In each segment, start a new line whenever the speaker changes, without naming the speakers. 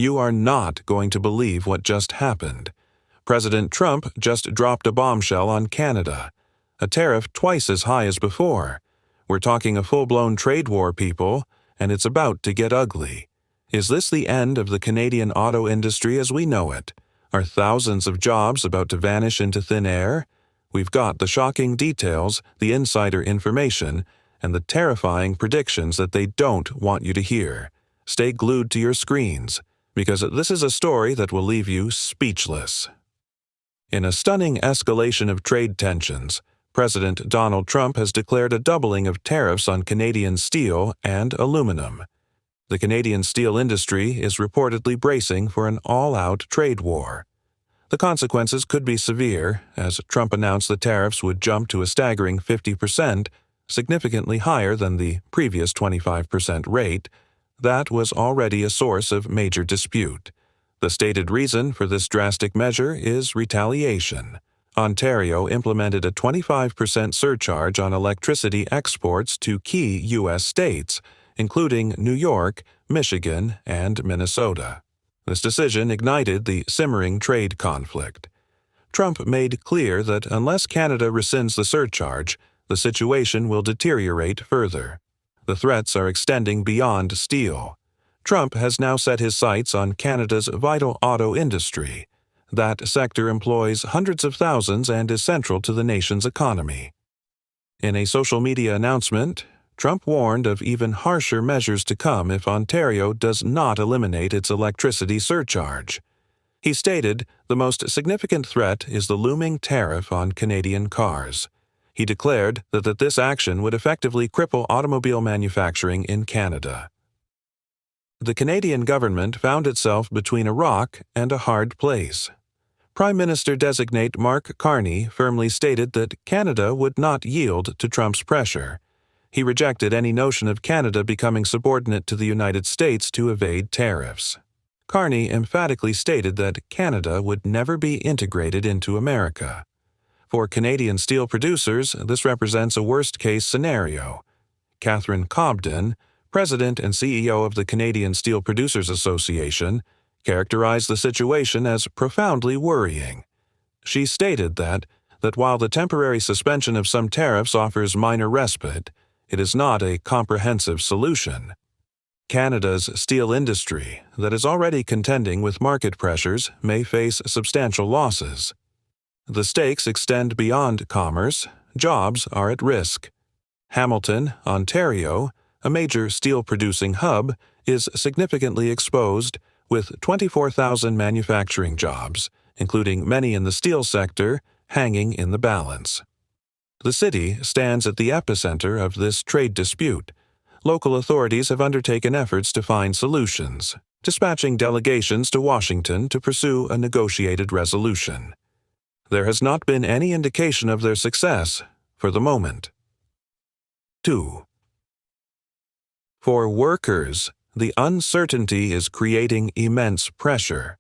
You are not going to believe what just happened. President Trump just dropped a bombshell on Canada. A tariff twice as high as before. We're talking a full-blown trade war, people, and it's about to get ugly. Is this the end of the Canadian auto industry as we know it? Are thousands of jobs about to vanish into thin air? We've got the shocking details, the insider information, and the terrifying predictions that they don't want you to hear. Stay glued to your screens, because this is a story that will leave you speechless. In a stunning escalation of trade tensions, President Donald Trump has declared a doubling of tariffs on Canadian steel and aluminum. The Canadian steel industry is reportedly bracing for an all-out trade war. The consequences could be severe, as Trump announced the tariffs would jump to a staggering 50%, significantly higher than the previous 25% rate. That was already a source of major dispute. The stated reason for this drastic measure is retaliation. Ontario implemented a 25% surcharge on electricity exports to key U.S. states, including New York, Michigan, and Minnesota. This decision ignited the simmering trade conflict. Trump made clear that unless Canada rescinds the surcharge, the situation will deteriorate further. The threats are extending beyond steel. Trump has now set his sights on Canada's vital auto industry. That sector employs hundreds of thousands and is central to the nation's economy. In a social media announcement, Trump warned of even harsher measures to come if Ontario does not eliminate its electricity surcharge. He stated the most significant threat is the looming tariff on Canadian cars. He declared that this action would effectively cripple automobile manufacturing in Canada. The Canadian government found itself between a rock and a hard place. Prime Minister-designate Mark Carney firmly stated that Canada would not yield to Trump's pressure. He rejected any notion of Canada becoming subordinate to the United States to evade tariffs. Carney emphatically stated that Canada would never be integrated into America. For Canadian steel producers, this represents a worst-case scenario. Catherine Cobden, President and CEO of the Canadian Steel Producers Association, characterized the situation as profoundly worrying. She stated that while the temporary suspension of some tariffs offers minor respite, it is not a comprehensive solution. Canada's steel industry, that is already contending with market pressures, may face substantial losses. The stakes extend beyond commerce. Jobs are at risk. Hamilton, Ontario, a major steel-producing hub, is significantly exposed, with 24,000 manufacturing jobs, including many in the steel sector, hanging in the balance. The city stands at the epicenter of this trade dispute. Local authorities have undertaken efforts to find solutions, dispatching delegations to Washington to pursue a negotiated resolution. There has not been any indication of their success for the moment. 2. For workers, the uncertainty is creating immense pressure.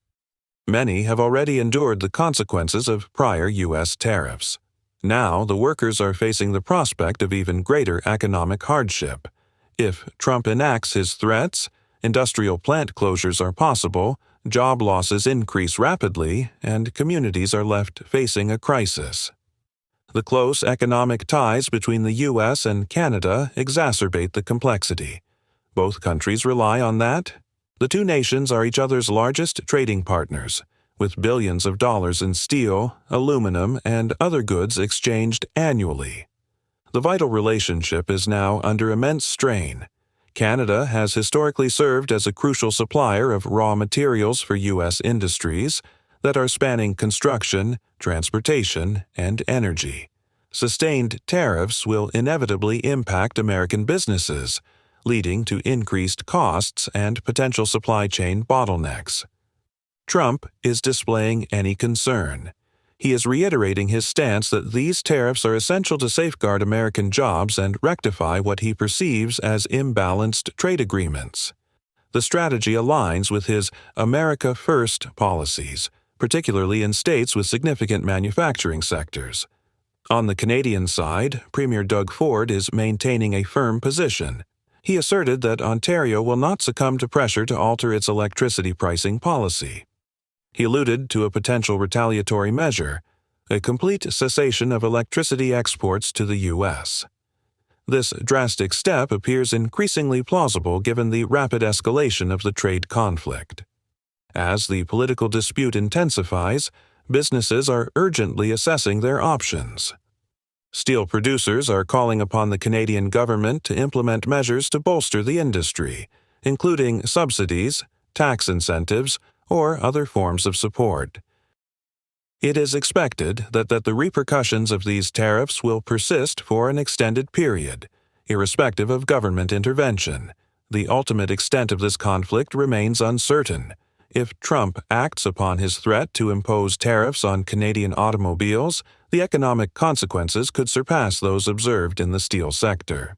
Many have already endured the consequences of prior U.S. tariffs. Now the workers are facing the prospect of even greater economic hardship. If Trump enacts his threats, industrial plant closures are possible, job losses increase rapidly, and communities are left facing a crisis. The close economic ties between the U.S. and Canada exacerbate the complexity. Both countries rely on that. The two nations are each other's largest trading partners, with billions of dollars in steel, aluminum, and other goods exchanged annually. The vital relationship is now under immense strain. Canada has historically served as a crucial supplier of raw materials for U.S. industries that are spanning construction, transportation, and energy. Sustained tariffs will inevitably impact American businesses, leading to increased costs and potential supply chain bottlenecks. Trump is displaying any concern. He is reiterating his stance that these tariffs are essential to safeguard American jobs and rectify what he perceives as imbalanced trade agreements. The strategy aligns with his America First policies, particularly in states with significant manufacturing sectors. On the Canadian side, Premier Doug Ford is maintaining a firm position. He asserted that Ontario will not succumb to pressure to alter its electricity pricing policy. He alluded to a potential retaliatory measure, a complete cessation of electricity exports to the U.S. This drastic step appears increasingly plausible given the rapid escalation of the trade conflict. As the political dispute intensifies, businesses are urgently assessing their options. Steel producers are calling upon the Canadian government to implement measures to bolster the industry, including subsidies, tax incentives, or other forms of support. It is expected that the repercussions of these tariffs will persist for an extended period, irrespective of government intervention. The ultimate extent of this conflict remains uncertain. If Trump acts upon his threat to impose tariffs on Canadian automobiles, the economic consequences could surpass those observed in the steel sector.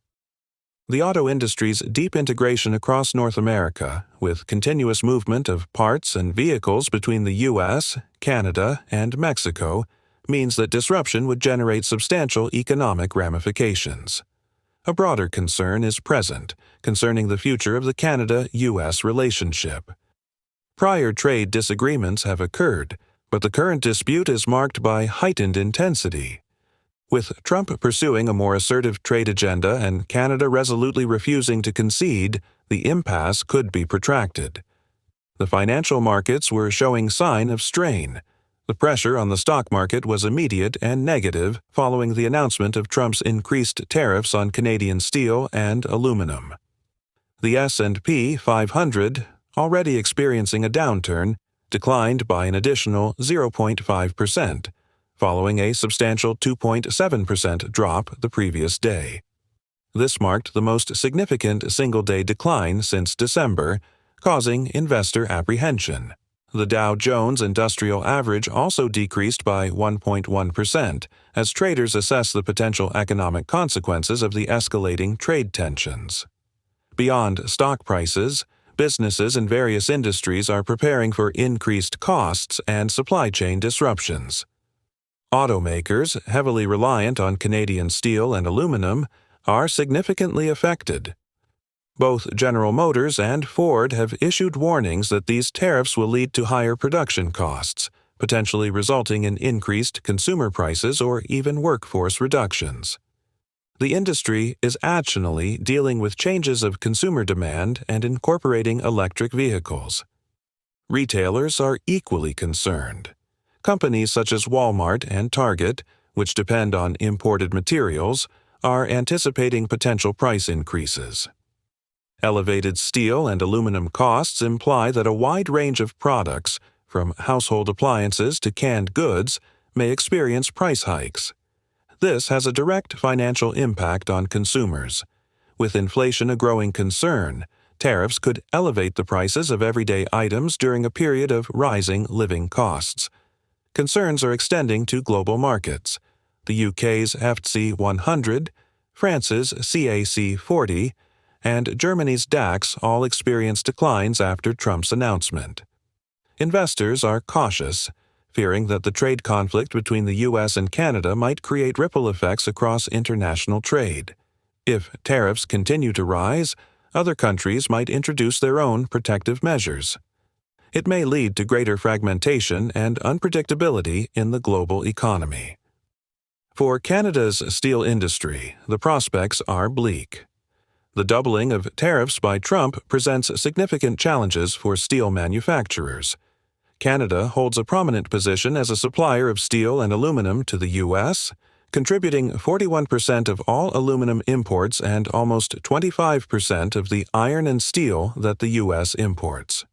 The auto industry's deep integration across North America, with continuous movement of parts and vehicles between the U.S., Canada, and Mexico, means that disruption would generate substantial economic ramifications. A broader concern is present concerning the future of the Canada-U.S. relationship. Prior trade disagreements have occurred, but the current dispute is marked by heightened intensity. With Trump pursuing a more assertive trade agenda and Canada resolutely refusing to concede, the impasse could be protracted. The financial markets were showing sign of strain. The pressure on the stock market was immediate and negative following the announcement of Trump's increased tariffs on Canadian steel and aluminum. The S&P 500, already experiencing a downturn, declined by an additional 0.5%. Following a substantial 2.7% drop the previous day. This marked the most significant single-day decline since December, causing investor apprehension. The Dow Jones Industrial Average also decreased by 1.1% as traders assess the potential economic consequences of the escalating trade tensions. Beyond stock prices, businesses in various industries are preparing for increased costs and supply chain disruptions. Automakers, heavily reliant on Canadian steel and aluminum, are significantly affected. Both General Motors and Ford have issued warnings that these tariffs will lead to higher production costs, potentially resulting in increased consumer prices or even workforce reductions. The industry is additionally dealing with changes of consumer demand and incorporating electric vehicles. Retailers are equally concerned. Companies such as Walmart and Target, which depend on imported materials, are anticipating potential price increases. Elevated steel and aluminum costs imply that a wide range of products, from household appliances to canned goods, may experience price hikes. This has a direct financial impact on consumers. With inflation a growing concern, tariffs could elevate the prices of everyday items during a period of rising living costs. Concerns are extending to global markets. The UK's FTSE 100, France's CAC 40, and Germany's DAX all experienced declines after Trump's announcement. Investors are cautious, fearing that the trade conflict between the U.S. and Canada might create ripple effects across international trade. If tariffs continue to rise, other countries might introduce their own protective measures. It may lead to greater fragmentation and unpredictability in the global economy. For Canada's steel industry, the prospects are bleak. The doubling of tariffs by Trump presents significant challenges for steel manufacturers. Canada holds a prominent position as a supplier of steel and aluminum to the U.S., contributing 41% of all aluminum imports and almost 25% of the iron and steel that the U.S. imports.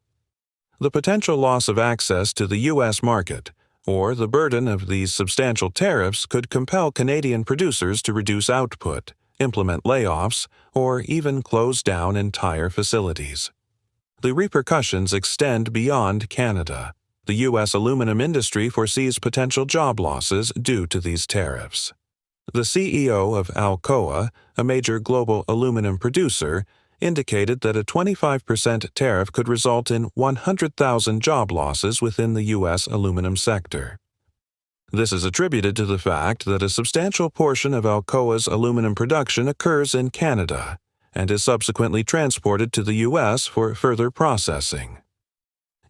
The potential loss of access to the U.S. market, or the burden of these substantial tariffs, could compel Canadian producers to reduce output, implement layoffs, or even close down entire facilities. The repercussions extend beyond Canada. The U.S. aluminum industry foresees potential job losses due to these tariffs. The CEO of Alcoa, a major global aluminum producer, indicated that a 25% tariff could result in 100,000 job losses within the U.S. aluminum sector. This is attributed to the fact that a substantial portion of Alcoa's aluminum production occurs in Canada, and is subsequently transported to the U.S. for further processing.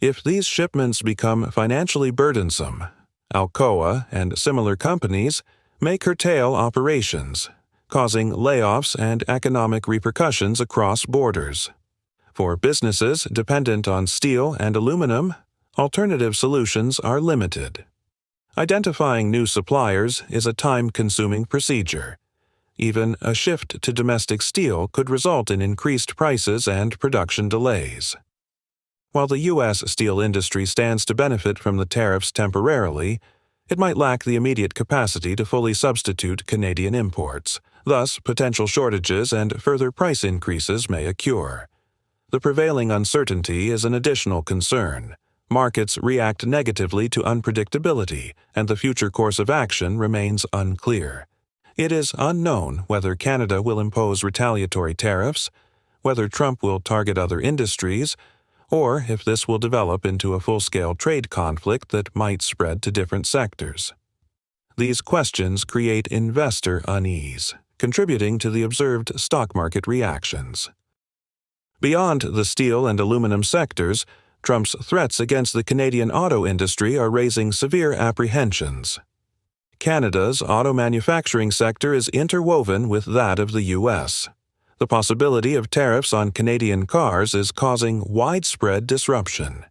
If these shipments become financially burdensome, Alcoa and similar companies may curtail operations, causing layoffs and economic repercussions across borders. For businesses dependent on steel and aluminum, alternative solutions are limited. Identifying new suppliers is a time-consuming procedure. Even a shift to domestic steel could result in increased prices and production delays. While the U.S. steel industry stands to benefit from the tariffs temporarily, it might lack the immediate capacity to fully substitute Canadian imports. Thus, potential shortages and further price increases may occur. The prevailing uncertainty is an additional concern. Markets react negatively to unpredictability, and the future course of action remains unclear. It is unknown whether Canada will impose retaliatory tariffs, whether Trump will target other industries, or if this will develop into a full-scale trade conflict that might spread to different sectors. These questions create investor unease, contributing to the observed stock market reactions. Beyond the steel and aluminum sectors, Trump's threats against the Canadian auto industry are raising severe apprehensions. Canada's auto manufacturing sector is interwoven with that of the U.S. The possibility of tariffs on Canadian cars is causing widespread disruption.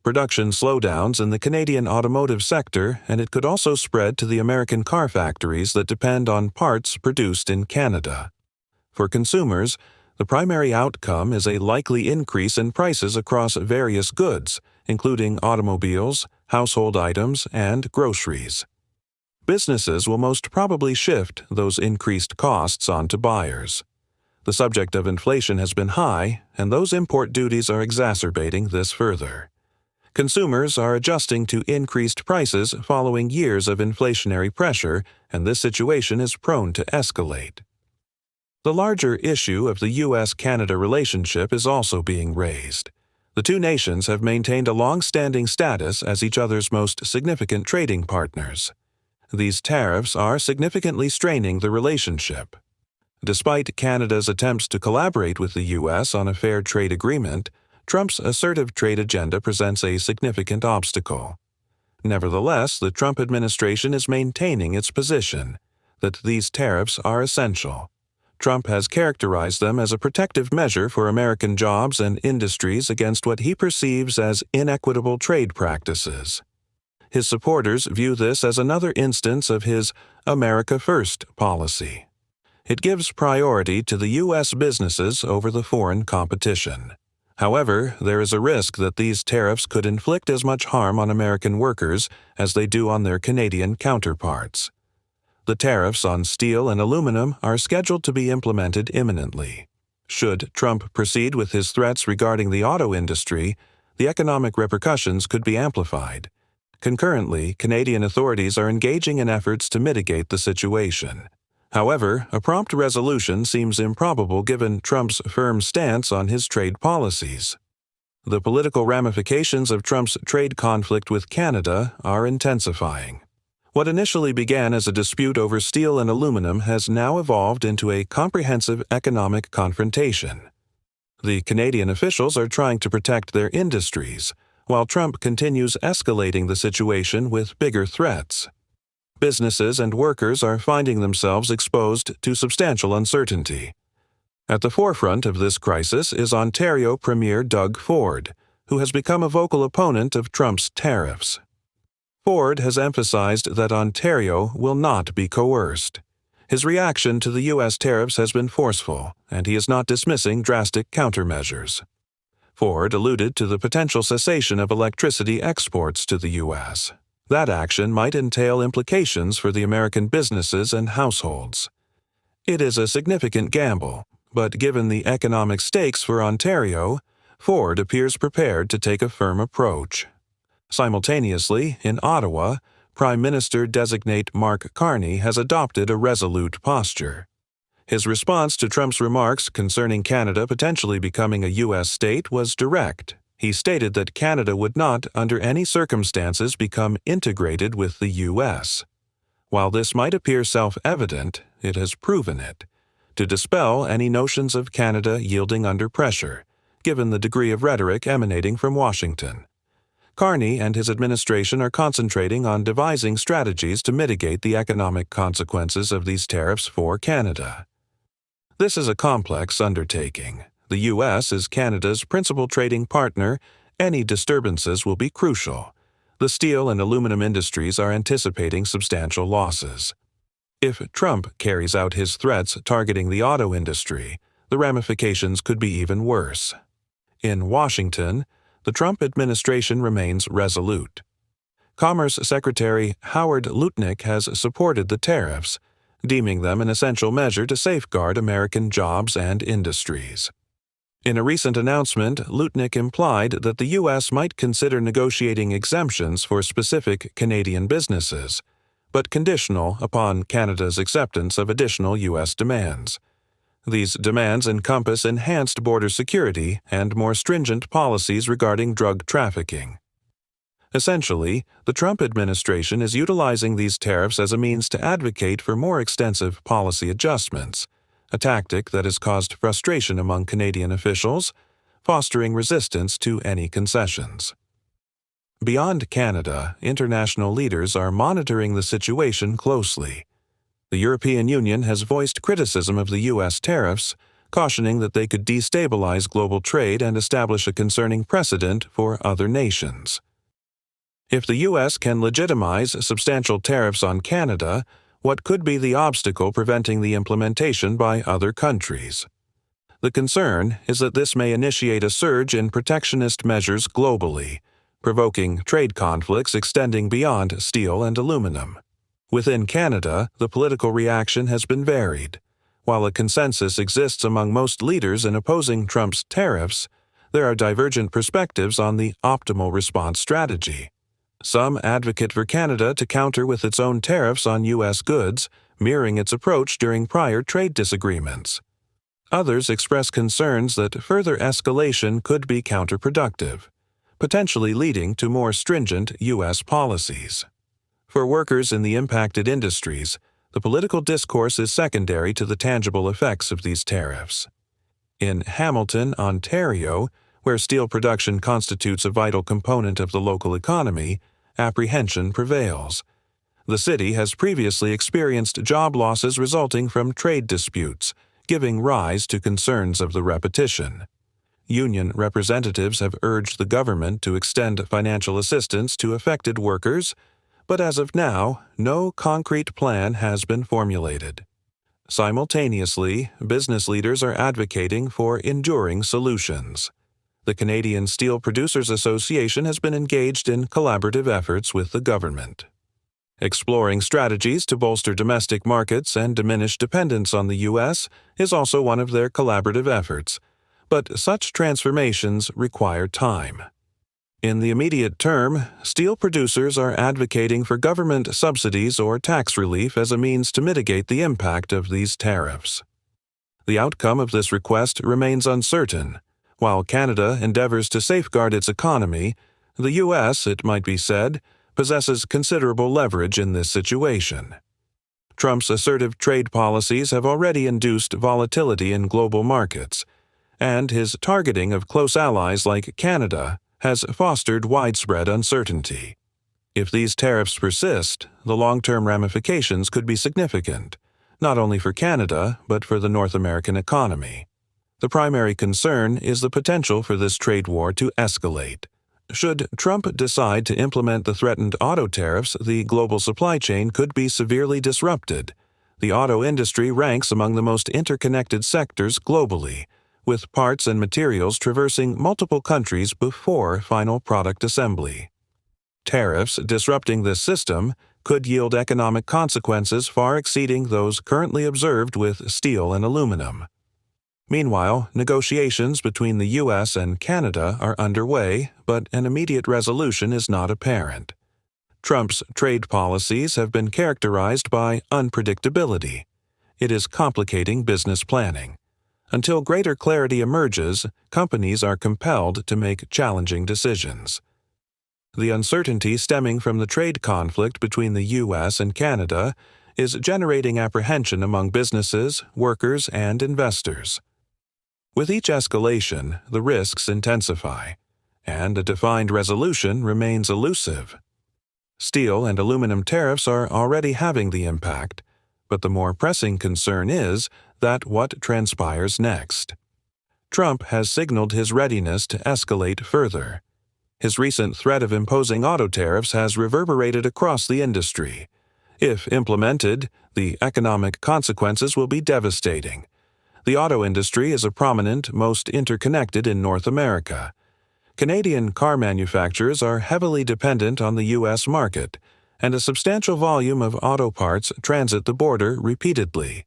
Production slowdowns in the Canadian automotive sector, and it could also spread to the American car factories that depend on parts produced in Canada. For consumers, the primary outcome is a likely increase in prices across various goods, including automobiles, household items, and groceries. Businesses will most probably shift those increased costs onto buyers. The subject of inflation has been high, and those import duties are exacerbating this further. Consumers are adjusting to increased prices following years of inflationary pressure, and this situation is prone to escalate. The larger issue of the U.S.-Canada relationship is also being raised. The two nations have maintained a long-standing status as each other's most significant trading partners. These tariffs are significantly straining the relationship. Despite Canada's attempts to collaborate with the U.S. on a fair trade agreement, Trump's assertive trade agenda presents a significant obstacle. Nevertheless, the Trump administration is maintaining its position that these tariffs are essential. Trump has characterized them as a protective measure for American jobs and industries against what he perceives as inequitable trade practices. His supporters view this as another instance of his America First policy. It gives priority to the U.S. businesses over the foreign competition. However, there is a risk that these tariffs could inflict as much harm on American workers as they do on their Canadian counterparts. The tariffs on steel and aluminum are scheduled to be implemented imminently. Should Trump proceed with his threats regarding the auto industry, the economic repercussions could be amplified. Concurrently, Canadian authorities are engaging in efforts to mitigate the situation. However, a prompt resolution seems improbable given Trump's firm stance on his trade policies. The political ramifications of Trump's trade conflict with Canada are intensifying. What initially began as a dispute over steel and aluminum has now evolved into a comprehensive economic confrontation. The Canadian officials are trying to protect their industries, while Trump continues escalating the situation with bigger threats. Businesses and workers are finding themselves exposed to substantial uncertainty. At the forefront of this crisis is Ontario Premier Doug Ford, who has become a vocal opponent of Trump's tariffs. Ford has emphasized that Ontario will not be coerced. His reaction to the U.S. tariffs has been forceful, and he is not dismissing drastic countermeasures. Ford alluded to the potential cessation of electricity exports to the U.S. That action might entail implications for the American businesses and households. It is a significant gamble, but given the economic stakes for Ontario, Ford appears prepared to take a firm approach. Simultaneously, in Ottawa, Prime Minister-designate Mark Carney has adopted a resolute posture. His response to Trump's remarks concerning Canada potentially becoming a U.S. state was direct. He stated that Canada would not, under any circumstances, become integrated with the U.S. While this might appear self-evident, it has proven it. to dispel any notions of Canada yielding under pressure, given the degree of rhetoric emanating from Washington. Carney and his administration are concentrating on devising strategies to mitigate the economic consequences of these tariffs for Canada. This is a complex undertaking. The U.S. is Canada's principal trading partner. Any disturbances will be crucial. The steel and aluminum industries are anticipating substantial losses. If Trump carries out his threats targeting the auto industry, the ramifications could be even worse. In Washington, the Trump administration remains resolute. Commerce Secretary Howard Lutnick has supported the tariffs, deeming them an essential measure to safeguard American jobs and industries. In a recent announcement, Lutnick implied that the U.S. might consider negotiating exemptions for specific Canadian businesses, but conditional upon Canada's acceptance of additional U.S. demands. These demands encompass enhanced border security and more stringent policies regarding drug trafficking. Essentially, the Trump administration is utilizing these tariffs as a means to advocate for more extensive policy adjustments, a tactic that has caused frustration among Canadian officials, fostering resistance to any concessions. Beyond Canada, international leaders are monitoring the situation closely. The European Union has voiced criticism of the U.S. tariffs, cautioning that they could destabilize global trade and establish a concerning precedent for other nations. If the U.S. can legitimize substantial tariffs on Canada, what could be the obstacle preventing the implementation by other countries? The concern is that this may initiate a surge in protectionist measures globally, provoking trade conflicts extending beyond steel and aluminum. Within Canada, the political reaction has been varied. While a consensus exists among most leaders in opposing Trump's tariffs, there are divergent perspectives on the optimal response strategy. Some advocate for Canada to counter with its own tariffs on U.S. goods, mirroring its approach during prior trade disagreements. Others express concerns that further escalation could be counterproductive, potentially leading to more stringent U.S. policies. For workers in the impacted industries, the political discourse is secondary to the tangible effects of these tariffs. In Hamilton, Ontario, where steel production constitutes a vital component of the local economy, apprehension prevails. The city has previously experienced job losses resulting from trade disputes, giving rise to concerns of the repetition. Union representatives have urged the government to extend financial assistance to affected workers, but as of now, no concrete plan has been formulated. Simultaneously, business leaders are advocating for enduring solutions. The Canadian Steel Producers Association has been engaged in collaborative efforts with the government. Exploring strategies to bolster domestic markets and diminish dependence on the U.S. is also one of their collaborative efforts, but such transformations require time. In the immediate term, steel producers are advocating for government subsidies or tax relief as a means to mitigate the impact of these tariffs. The outcome of this request remains uncertain. While Canada endeavors to safeguard its economy, the U.S., it might be said, possesses considerable leverage in this situation. Trump's assertive trade policies have already induced volatility in global markets, and his targeting of close allies like Canada has fostered widespread uncertainty. If these tariffs persist, the long-term ramifications could be significant, not only for Canada but for the North American economy. The primary concern is the potential for this trade war to escalate. Should Trump decide to implement the threatened auto tariffs, the global supply chain could be severely disrupted. The auto industry ranks among the most interconnected sectors globally, with parts and materials traversing multiple countries before final product assembly. Tariffs disrupting this system could yield economic consequences far exceeding those currently observed with steel and aluminum. Meanwhile, negotiations between the U.S. and Canada are underway, but an immediate resolution is not apparent. Trump's trade policies have been characterized by unpredictability. It is complicating business planning. Until greater clarity emerges, companies are compelled to make challenging decisions. The uncertainty stemming from the trade conflict between the U.S. and Canada is generating apprehension among businesses, workers, and investors. With each escalation, the risks intensify, and a defined resolution remains elusive. Steel and aluminum tariffs are already having the impact, but the more pressing concern is that what transpires next. Trump has signaled his readiness to escalate further. His recent threat of imposing auto tariffs has reverberated across the industry. If implemented, the economic consequences will be devastating. The auto industry is a prominent, most interconnected in North America. Canadian car manufacturers are heavily dependent on the U.S. market, and a substantial volume of auto parts transit the border repeatedly.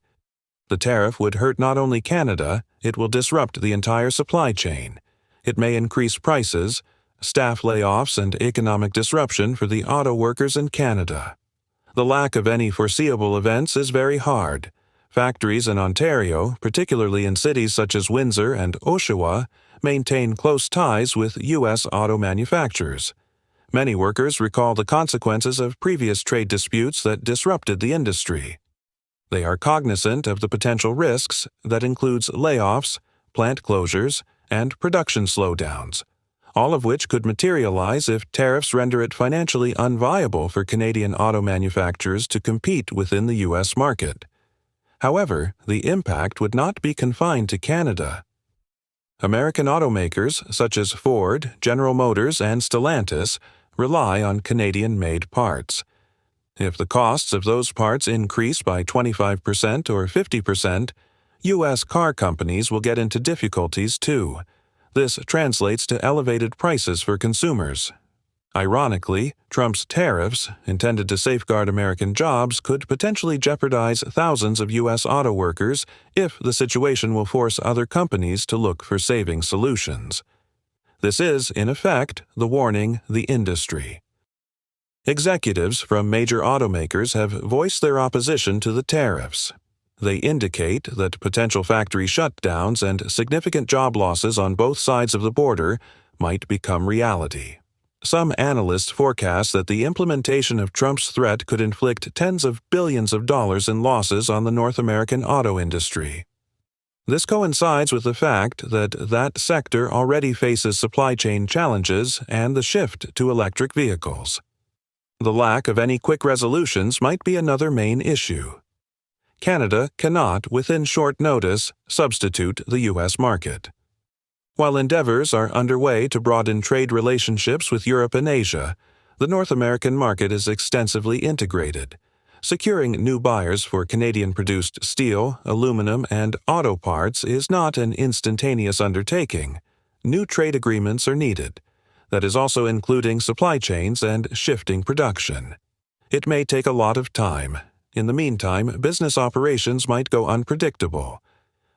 The tariff would hurt not only Canada, it will disrupt the entire supply chain. It may increase prices, staff layoffs, and economic disruption for the auto workers in Canada. The lack of any foreseeable events is very hard. Factories in Ontario, particularly in cities such as Windsor and Oshawa, maintain close ties with U.S. auto manufacturers. Many workers recall the consequences of previous trade disputes that disrupted the industry. They are cognizant of the potential risks that includes layoffs, plant closures, and production slowdowns, all of which could materialize if tariffs render it financially unviable for Canadian auto manufacturers to compete within the U.S. market. However, the impact would not be confined to Canada. American automakers such as Ford, General Motors, and Stellantis rely on Canadian-made parts. If the costs of those parts increase by 25% or 50%, U.S. car companies will get into difficulties too. This translates to elevated prices for consumers. Ironically, Trump's tariffs, intended to safeguard American jobs, could potentially jeopardize thousands of U.S. auto workers if the situation will force other companies to look for saving solutions. This is, in effect, the warning the industry. Executives from major automakers have voiced their opposition to the tariffs. They indicate that potential factory shutdowns and significant job losses on both sides of the border might become reality. Some analysts forecast that the implementation of Trump's threat could inflict tens of billions of dollars in losses on the North American auto industry. This coincides with the fact that that sector already faces supply chain challenges and the shift to electric vehicles. The lack of any quick resolutions might be another main issue. Canada cannot, within short notice, substitute the U.S. market. While endeavors are underway to broaden trade relationships with Europe and Asia, the North American market is extensively integrated. Securing new buyers for Canadian-produced steel, aluminum, and auto parts is not an instantaneous undertaking. New trade agreements are needed. That is also including supply chains and shifting production. It may take a lot of time. In the meantime, business operations might go unpredictable.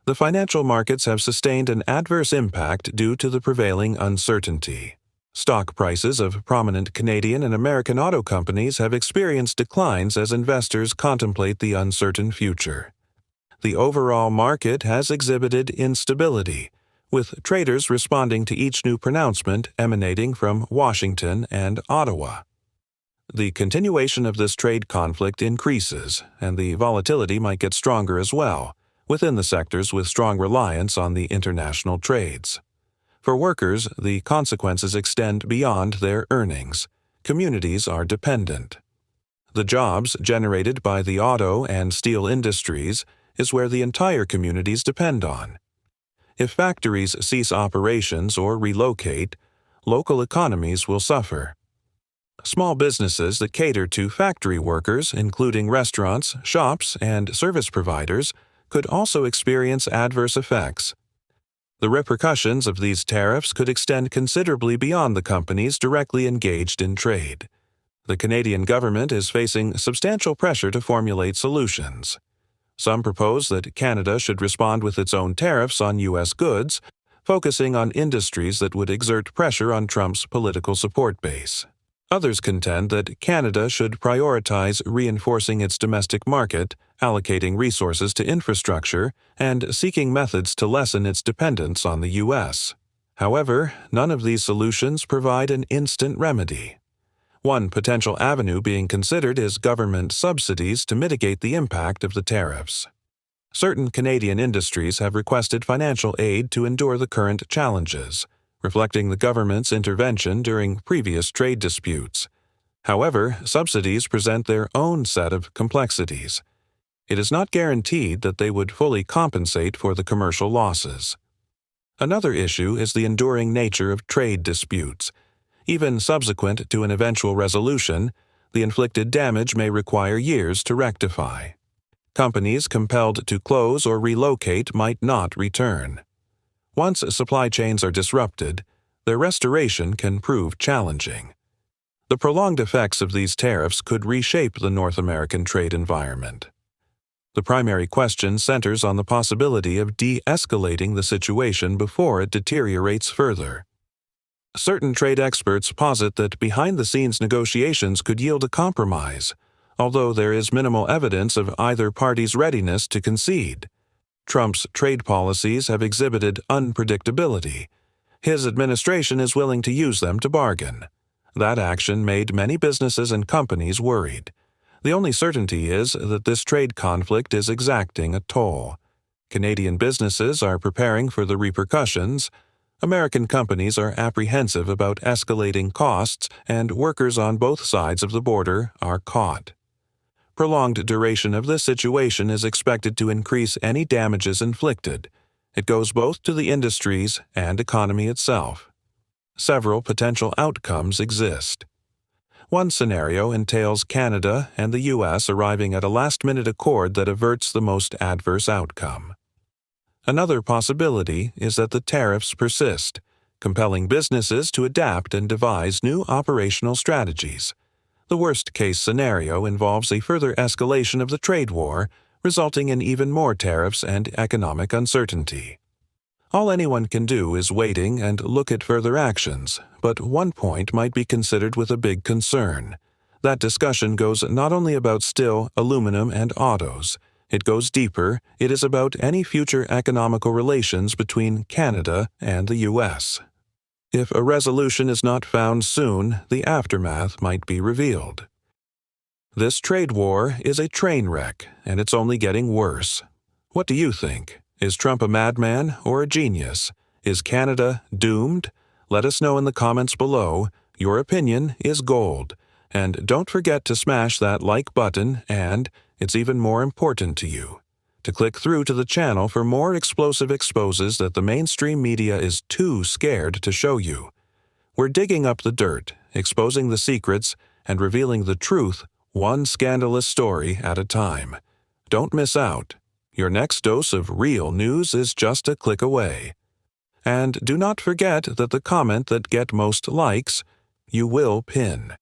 The financial markets have sustained an adverse impact due to the prevailing uncertainty. Stock prices of prominent Canadian and American auto companies have experienced declines as investors contemplate the uncertain future. The overall market has exhibited instability, with traders responding to each new pronouncement emanating from Washington and Ottawa. The continuation of this trade conflict increases, and the volatility might get stronger as well, within the sectors with strong reliance on the international trades. For workers, the consequences extend beyond their earnings. Communities are dependent. The jobs generated by the auto and steel industries is where the entire communities depend on. If factories cease operations or relocate, local economies will suffer. Small businesses that cater to factory workers, including restaurants, shops, and service providers, could also experience adverse effects. The repercussions of these tariffs could extend considerably beyond the companies directly engaged in trade. The Canadian government is facing substantial pressure to formulate solutions. Some propose that Canada should respond with its own tariffs on U.S. goods, focusing on industries that would exert pressure on Trump's political support base. Others contend that Canada should prioritize reinforcing its domestic market, allocating resources to infrastructure, and seeking methods to lessen its dependence on the U.S. However, none of these solutions provide an instant remedy. One potential avenue being considered is government subsidies to mitigate the impact of the tariffs. Certain Canadian industries have requested financial aid to endure the current challenges, reflecting the government's intervention during previous trade disputes. However, subsidies present their own set of complexities. It is not guaranteed that they would fully compensate for the commercial losses. Another issue is the enduring nature of trade disputes. Even subsequent to an eventual resolution, the inflicted damage may require years to rectify. Companies compelled to close or relocate might not return. Once supply chains are disrupted, their restoration can prove challenging. The prolonged effects of these tariffs could reshape the North American trade environment. The primary question centers on the possibility of de-escalating the situation before it deteriorates further. Certain trade experts posit that behind-the-scenes negotiations could yield a compromise, although there is minimal evidence of either party's readiness to concede. Trump's trade policies have exhibited unpredictability. His administration is willing to use them to bargain. That action made many businesses and companies worried. The only certainty is that this trade conflict is exacting a toll. Canadian businesses are preparing for the repercussions. American companies are apprehensive about escalating costs, and workers on both sides of the border are caught. Prolonged duration of this situation is expected to increase any damages inflicted. It goes both to the industries and economy itself. Several potential outcomes exist. One scenario entails Canada and the U.S. arriving at a last-minute accord that averts the most adverse outcome. Another possibility is that the tariffs persist, compelling businesses to adapt and devise new operational strategies. The worst-case scenario involves a further escalation of the trade war, resulting in even more tariffs and economic uncertainty. All anyone can do is waiting and look at further actions, but one point might be considered with a big concern. That discussion goes not only about steel, aluminum, and autos. It goes deeper. It is about any future economical relations between Canada and the U.S. If a resolution is not found soon, the aftermath might be revealed. This trade war is a train wreck, and it's only getting worse. What do you think? Is Trump a madman or a genius? Is Canada doomed? Let us know in the comments below. Your opinion is gold. And don't forget to smash that like button and, it's even more important to you, to click through to the channel for more explosive exposes that the mainstream media is too scared to show you. We're digging up the dirt, exposing the secrets, and revealing the truth one scandalous story at a time. Don't miss out. Your next dose of real news is just a click away. And do not forget that the comment that gets most likes, you will pin.